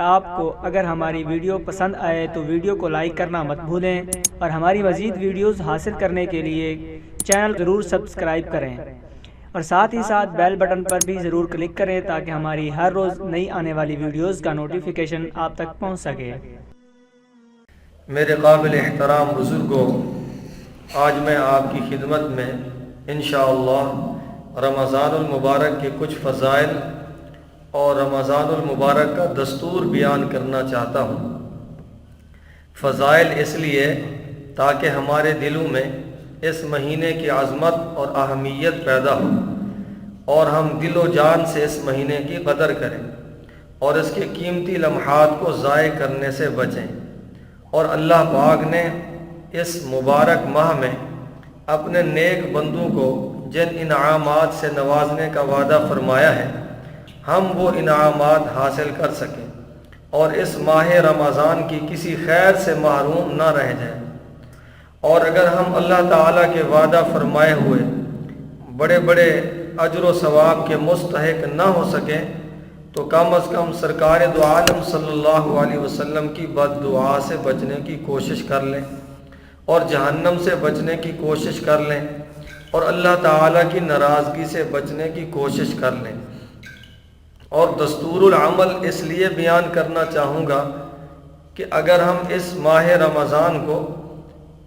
آپ کو اگر ہماری ویڈیو پسند آئے تو ویڈیو کو لائک کرنا مت بھولیں اور ہماری مزید ویڈیوز حاصل کرنے کے لیے چینل ضرور سبسکرائب کریں اور ساتھ ہی ساتھ بیل بٹن پر بھی ضرور کلک کریں تاکہ ہماری ہر روز نئی آنے والی ویڈیوز کا نوٹیفیکیشن آپ تک پہنچ سکے۔ میرے قابل احترام بزرگوں، آج میں آپ کی خدمت میں انشاءاللہ رمضان المبارک کے کچھ فضائل اور رمضان المبارک کا دستور بیان کرنا چاہتا ہوں۔ فضائل اس لیے تاکہ ہمارے دلوں میں اس مہینے کی عظمت اور اہمیت پیدا ہو اور ہم دل و جان سے اس مہینے کی قدر کریں اور اس کے قیمتی لمحات کو ضائع کرنے سے بچیں۔ اور اللہ پاک نے اس مبارک ماہ میں اپنے نیک بندوں کو جن انعامات سے نوازنے کا وعدہ فرمایا ہے، ہم وہ انعامات حاصل کر سکیں اور اس ماہ رمضان کی کسی خیر سے محروم نہ رہ جائیں۔ اور اگر ہم اللہ تعالیٰ کے وعدہ فرمائے ہوئے بڑے بڑے اجر و ثواب کے مستحق نہ ہو سکیں تو کم از کم سرکار دو عالم صلی اللہ علیہ وسلم کی بد دعا سے بچنے کی کوشش کر لیں اور جہنم سے بچنے کی کوشش کر لیں اور اللہ تعالیٰ کی ناراضگی سے بچنے کی کوشش کر لیں۔ اور دستور العمل اس لیے بیان کرنا چاہوں گا کہ اگر ہم اس ماہ رمضان کو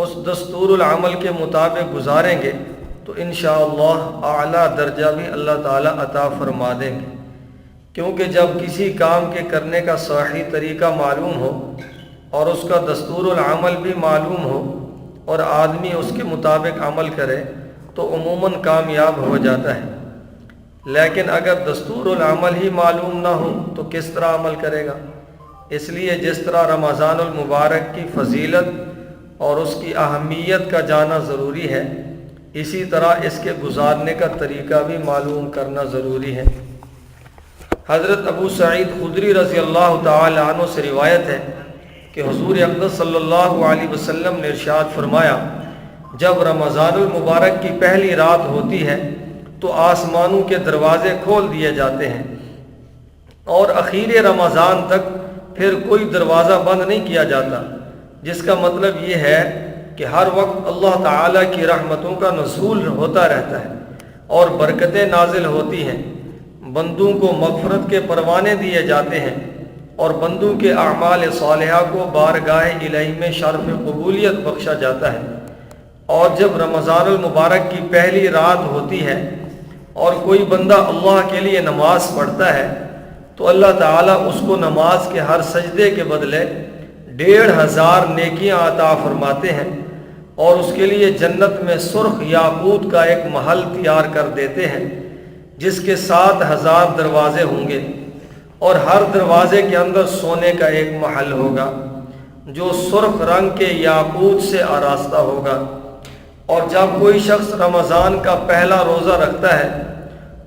اس دستور العمل کے مطابق گزاریں گے تو انشاءاللہ اعلیٰ درجہ بھی اللہ تعالیٰ عطا فرما دیں گے، کیونکہ جب کسی کام کے کرنے کا صحیح طریقہ معلوم ہو اور اس کا دستور العمل بھی معلوم ہو اور آدمی اس کے مطابق عمل کرے تو عموماً کامیاب ہو جاتا ہے۔ لیکن اگر دستور العمل ہی معلوم نہ ہو تو کس طرح عمل کرے گا؟ اس لیے جس طرح رمضان المبارک کی فضیلت اور اس کی اہمیت کا جاننا ضروری ہے، اسی طرح اس کے گزارنے کا طریقہ بھی معلوم کرنا ضروری ہے۔ حضرت ابو سعید خدری رضی اللہ تعالی عنہ سے روایت ہے کہ حضور اقدس صلی اللہ علیہ وسلم نے ارشاد فرمایا، جب رمضان المبارک کی پہلی رات ہوتی ہے تو آسمانوں کے دروازے کھول دیے جاتے ہیں اور اخیر رمضان تک پھر کوئی دروازہ بند نہیں کیا جاتا، جس کا مطلب یہ ہے کہ ہر وقت اللہ تعالیٰ کی رحمتوں کا نزول ہوتا رہتا ہے اور برکتیں نازل ہوتی ہیں، بندوں کو مغفرت کے پروانے دیے جاتے ہیں اور بندوں کے اعمال صالحہ کو بارگاہ الہی میں شرف قبولیت بخشا جاتا ہے۔ اور جب رمضان المبارک کی پہلی رات ہوتی ہے اور کوئی بندہ اللہ کے لیے نماز پڑھتا ہے تو اللہ تعالیٰ اس کو نماز کے ہر سجدے کے بدلے 1500 نیکیاں عطا فرماتے ہیں اور اس کے لیے جنت میں سرخ یاقوت کا ایک محل تیار کر دیتے ہیں جس کے 7000 دروازے ہوں گے اور ہر دروازے کے اندر سونے کا ایک محل ہوگا جو سرخ رنگ کے یاقوت سے آراستہ ہوگا۔ اور جب کوئی شخص رمضان کا پہلا روزہ رکھتا ہے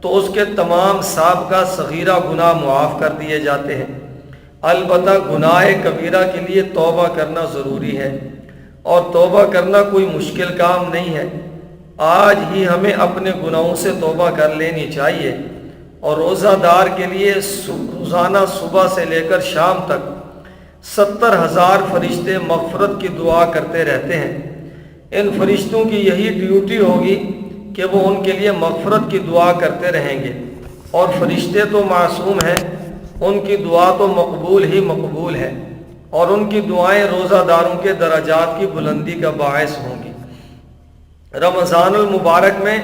تو اس کے تمام سابقہ صغیرہ گناہ معاف کر دیے جاتے ہیں، البتہ گناہ کبیرہ کے لیے توبہ کرنا ضروری ہے اور توبہ کرنا کوئی مشکل کام نہیں ہے۔ آج ہی ہمیں اپنے گناہوں سے توبہ کر لینی چاہیے اور روزہ دار کے لیے روزانہ صبح سے لے کر شام تک 70,000 فرشتے مغفرت کی دعا کرتے رہتے ہیں۔ ان فرشتوں کی یہی ڈیوٹی ہوگی کہ وہ ان کے لیے مغفرت کی دعا کرتے رہیں گے، اور فرشتے تو معصوم ہیں، ان کی دعا تو مقبول ہی مقبول ہے اور ان کی دعائیں روزہ داروں کے درجات کی بلندی کا باعث ہوں گی۔ رمضان المبارک میں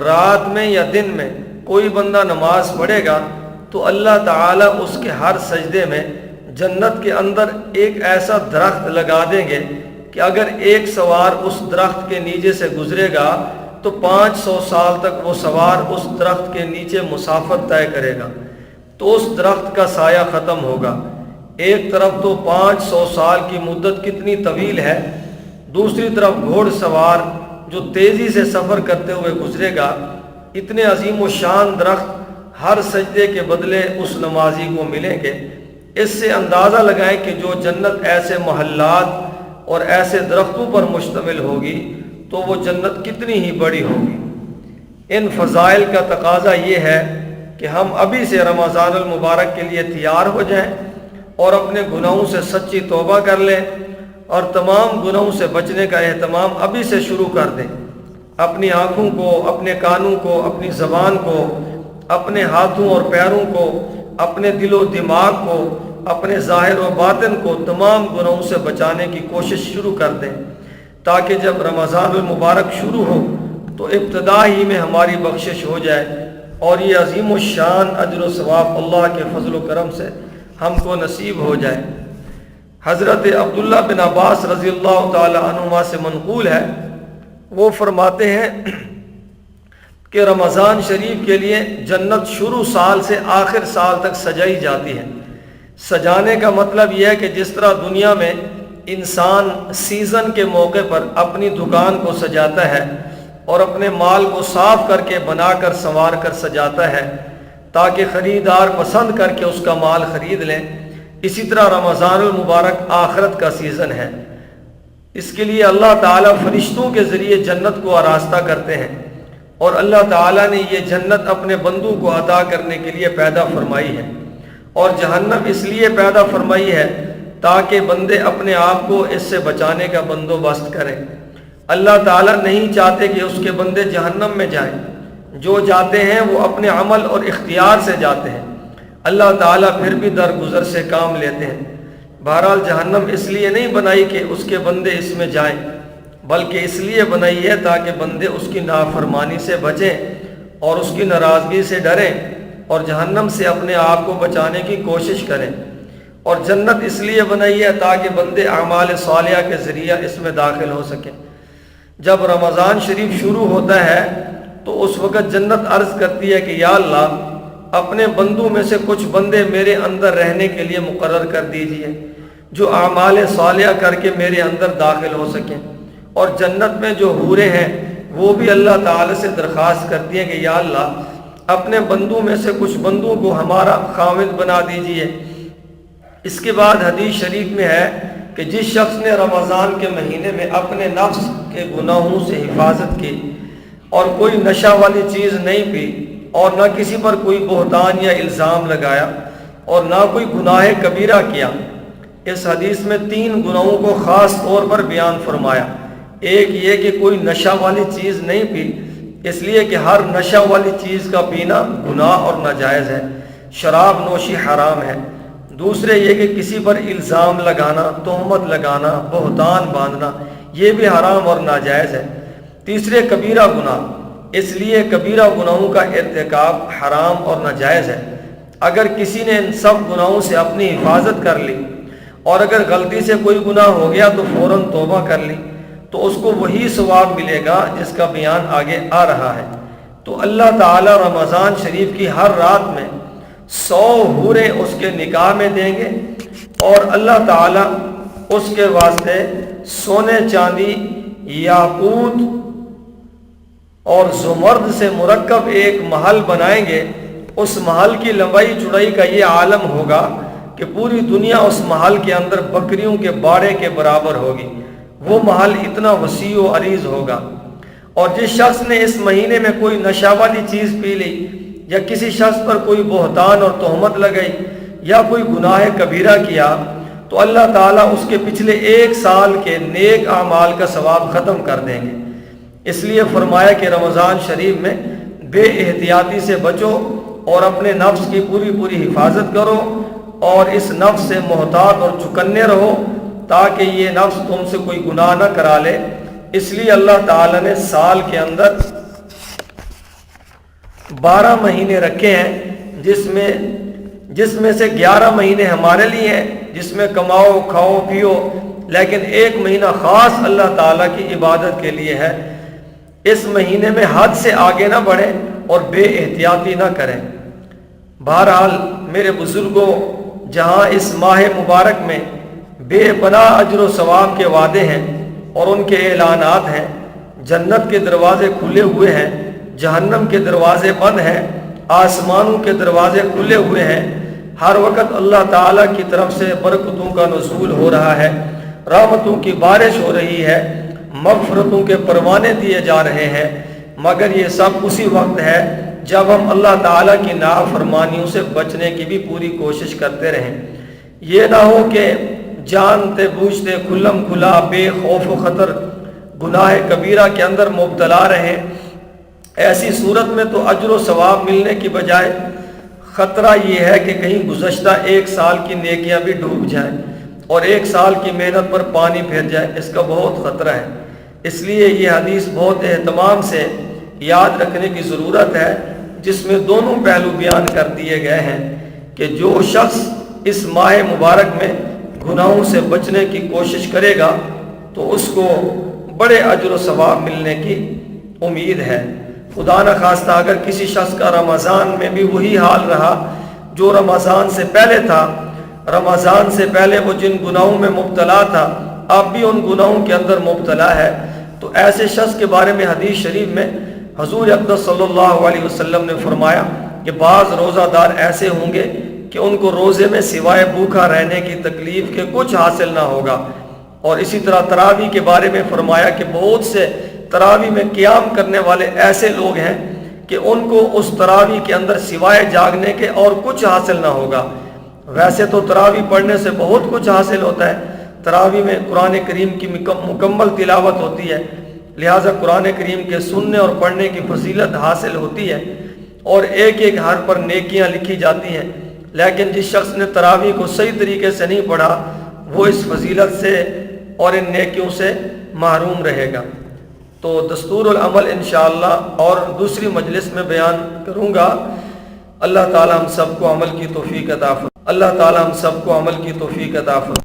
رات میں یا دن میں کوئی بندہ نماز پڑھے گا تو اللہ تعالیٰ اس کے ہر سجدے میں جنت کے اندر ایک ایسا درخت لگا دیں گے کہ اگر ایک سوار اس درخت کے نیچے سے گزرے گا تو 500 سال تک وہ سوار اس درخت کے نیچے مسافت طے کرے گا، تو اس درخت کا سایہ ختم ہوگا۔ ایک طرف تو 500 سال کی مدت کتنی طویل ہے، دوسری طرف گھوڑ سوار جو تیزی سے سفر کرتے ہوئے گزرے گا، اتنے عظیم و شان درخت ہر سجدے کے بدلے اس نمازی کو ملیں گے۔ اس سے اندازہ لگائیں کہ جو جنت ایسے محلات اور ایسے درختوں پر مشتمل ہوگی تو وہ جنت کتنی ہی بڑی ہوگی۔ ان فضائل کا تقاضا یہ ہے کہ ہم ابھی سے رمضان المبارک کے لیے تیار ہو جائیں اور اپنے گناہوں سے سچی توبہ کر لیں اور تمام گناہوں سے بچنے کا اہتمام ابھی سے شروع کر دیں۔ اپنی آنکھوں کو، اپنے کانوں کو، اپنی زبان کو، اپنے ہاتھوں اور پیروں کو، اپنے دل و دماغ کو، اپنے ظاہر و باطن کو تمام گناہوں سے بچانے کی کوشش شروع کر دیں، تاکہ جب رمضان المبارک شروع ہو تو ابتدا ہی میں ہماری بخشش ہو جائے اور یہ عظیم الشان اجر و ثواب اللہ کے فضل و کرم سے ہم کو نصیب ہو جائے۔ حضرت عبداللہ بن عباس رضی اللہ تعالی عنہما سے منقول ہے، وہ فرماتے ہیں کہ رمضان شریف کے لیے جنت شروع سال سے آخر سال تک سجائی جاتی ہے۔ سجانے کا مطلب یہ ہے کہ جس طرح دنیا میں انسان سیزن کے موقع پر اپنی دکان کو سجاتا ہے اور اپنے مال کو صاف کر کے بنا کر سنوار کر سجاتا ہے تاکہ خریدار پسند کر کے اس کا مال خرید لیں، اسی طرح رمضان المبارک آخرت کا سیزن ہے۔ اس کے لیے اللہ تعالیٰ فرشتوں کے ذریعے جنت کو آراستہ کرتے ہیں، اور اللہ تعالیٰ نے یہ جنت اپنے بندوں کو عطا کرنے کے لیے پیدا فرمائی ہے، اور جہنم اس لیے پیدا فرمائی ہے تاکہ بندے اپنے آپ کو اس سے بچانے کا بندوبست کریں۔ اللہ تعالیٰ نہیں چاہتے کہ اس کے بندے جہنم میں جائیں، جو جاتے ہیں وہ اپنے عمل اور اختیار سے جاتے ہیں، اللہ تعالیٰ پھر بھی درگزر سے کام لیتے ہیں۔ بہرحال جہنم اس لیے نہیں بنائی کہ اس کے بندے اس میں جائیں، بلکہ اس لیے بنائی ہے تاکہ بندے اس کی نافرمانی سے بچیں اور اس کی ناراضگی سے ڈریں اور جہنم سے اپنے آپ کو بچانے کی کوشش کریں۔ اور جنت اس لیے بنائی ہے تاکہ بندے اعمال صالحہ کے ذریعہ اس میں داخل ہو سکیں۔ جب رمضان شریف شروع ہوتا ہے تو اس وقت جنت عرض کرتی ہے کہ یا اللہ، اپنے بندوں میں سے کچھ بندے میرے اندر رہنے کے لیے مقرر کر دیجئے، جو اعمال صالحہ کر کے میرے اندر داخل ہو سکیں۔ اور جنت میں جو حوریں ہیں وہ بھی اللہ تعالی سے درخواست کرتی ہیں کہ یا اللہ، اپنے بندوں میں سے کچھ بندوں کو ہمارا خاوند بنا دیجئے۔ اس کے بعد حدیث شریف میں ہے کہ جس شخص نے رمضان کے مہینے میں اپنے نفس کے گناہوں سے حفاظت کی اور کوئی نشہ والی چیز نہیں پی اور نہ کسی پر کوئی بہتان یا الزام لگایا اور نہ کوئی گناہ کبیرہ کیا۔ اس حدیث میں 3 گناہوں کو خاص طور پر بیان فرمایا۔ ایک یہ کہ کوئی نشہ والی چیز نہیں پی، اس لیے کہ ہر نشہ والی چیز کا پینا گناہ اور ناجائز ہے، شراب نوشی حرام ہے۔ دوسرے یہ کہ کسی پر الزام لگانا، تہمت لگانا، بہتان باندھنا، یہ بھی حرام اور ناجائز ہے۔ تیسرے کبیرہ گناہ، اس لیے کبیرہ گناہوں کا ارتکاب حرام اور ناجائز ہے۔ اگر کسی نے ان سب گناہوں سے اپنی حفاظت کر لی اور اگر غلطی سے کوئی گناہ ہو گیا تو فوراً توبہ کر لی تو اس کو وہی ثواب ملے گا جس کا بیان آگے آ رہا ہے۔ تو اللہ تعالیٰ رمضان شریف کی ہر رات میں 100 حوریں اس کے نکاح میں دیں گے، اور اللہ تعالیٰ اس کے واسطے سونے چاندی، یاقوت اور زمرد سے مرکب ایک محل بنائیں گے۔ اس محل کی لمبائی چوڑائی کا یہ عالم ہوگا کہ پوری دنیا اس محل کے اندر بکریوں کے باڑے کے برابر ہوگی۔ وہ محل اتنا وسیع و عریض ہوگا۔ اور جس شخص نے اس مہینے میں کوئی نشہ والی چیز پی لی یا کسی شخص پر کوئی بہتان اور تہمت لگائی یا کوئی گناہ کبیرہ کیا تو اللہ تعالیٰ اس کے پچھلے 1 سال کے نیک اعمال کا ثواب ختم کر دیں گے۔ اس لیے فرمایا کہ رمضان شریف میں بے احتیاطی سے بچو اور اپنے نفس کی پوری حفاظت کرو اور اس نفس سے محتاط اور چکنے رہو تاکہ یہ نفس تم سے کوئی گناہ نہ کرا لے۔ اس لیے اللہ تعالیٰ نے سال کے اندر 12 مہینے رکھے ہیں، جس میں سے 11 مہینے ہمارے لیے ہیں، جس میں کماؤ کھاؤ پیو، لیکن 1 مہینہ خاص اللہ تعالیٰ کی عبادت کے لیے ہے۔ اس مہینے میں حد سے آگے نہ بڑھیں اور بے احتیاطی نہ کریں۔ بہرحال میرے بزرگوں، جہاں اس ماہ مبارک میں بے پناہ اجر و ثواب کے وعدے ہیں اور ان کے اعلانات ہیں، جنت کے دروازے کھلے ہوئے ہیں، جہنم کے دروازے بند ہیں، آسمانوں کے دروازے کھلے ہوئے ہیں، ہر وقت اللہ تعالیٰ کی طرف سے برکتوں کا نزول ہو رہا ہے، رحمتوں کی بارش ہو رہی ہے، مغفرتوں کے پروانے دیے جا رہے ہیں، مگر یہ سب اسی وقت ہے جب ہم اللہ تعالیٰ کی نافرمانیوں سے بچنے کی بھی پوری کوشش کرتے رہیں۔ یہ نہ ہو کہ جانتے بوجھتے کھلم کھلا بے خوف و خطر گناہ کبیرہ کے اندر مبتلا رہیں۔ ایسی صورت میں تو اجر و ثواب ملنے کی بجائے خطرہ یہ ہے کہ کہیں گزشتہ 1 سال کی نیکیاں بھی ڈوب جائیں اور 1 سال کی محنت پر پانی پھیر جائے، اس کا بہت خطرہ ہے۔ اس لیے یہ حدیث بہت اہتمام سے یاد رکھنے کی ضرورت ہے، جس میں دونوں پہلو بیان کر دیے گئے ہیں کہ جو شخص اس ماہ مبارک میں گناہوں سے بچنے کی کوشش کرے گا تو اس کو بڑے اجر و ثواب ملنے کی امید ہے۔ خدا نخواستہ اگر کسی شخص کا رمضان میں بھی وہی حال رہا جو رمضان سے پہلے تھا، رمضان سے پہلے وہ جن گناہوں میں مبتلا تھا اب بھی ان گناہوں کے اندر مبتلا ہے، تو ایسے شخص کے بارے میں حدیث شریف میں حضور اقدس صلی اللہ علیہ وسلم نے فرمایا کہ بعض روزہ دار ایسے ہوں گے کہ ان کو روزے میں سوائے بھوکا رہنے کی تکلیف کے کچھ حاصل نہ ہوگا۔ اور اسی طرح تراویح کے بارے میں فرمایا کہ بہت سے تراویح میں قیام کرنے والے ایسے لوگ ہیں کہ ان کو اس تراویح کے اندر سوائے جاگنے کے اور کچھ حاصل نہ ہوگا۔ ویسے تو تراویح پڑھنے سے بہت کچھ حاصل ہوتا ہے، تراویح میں قرآن کریم کی مکمل تلاوت ہوتی ہے، لہٰذا قرآن کریم کے سننے اور پڑھنے کی فضیلت حاصل ہوتی ہے اور ایک ایک حرف پر نیکیاں لکھی جاتی ہیں، لیکن جس شخص نے تراویح کو صحیح طریقے سے نہیں پڑھا وہ اس فضیلت سے اور ان نیکیوں سے محروم رہے گا۔ تو دستور العمل انشاءاللہ اور دوسری مجلس میں بیان کروں گا۔ اللہ تعالی ہم سب کو عمل کی توفیق عطا فرمائے۔ اللہ تعالی ہم سب کو عمل کی توفیق عطا فرمائے۔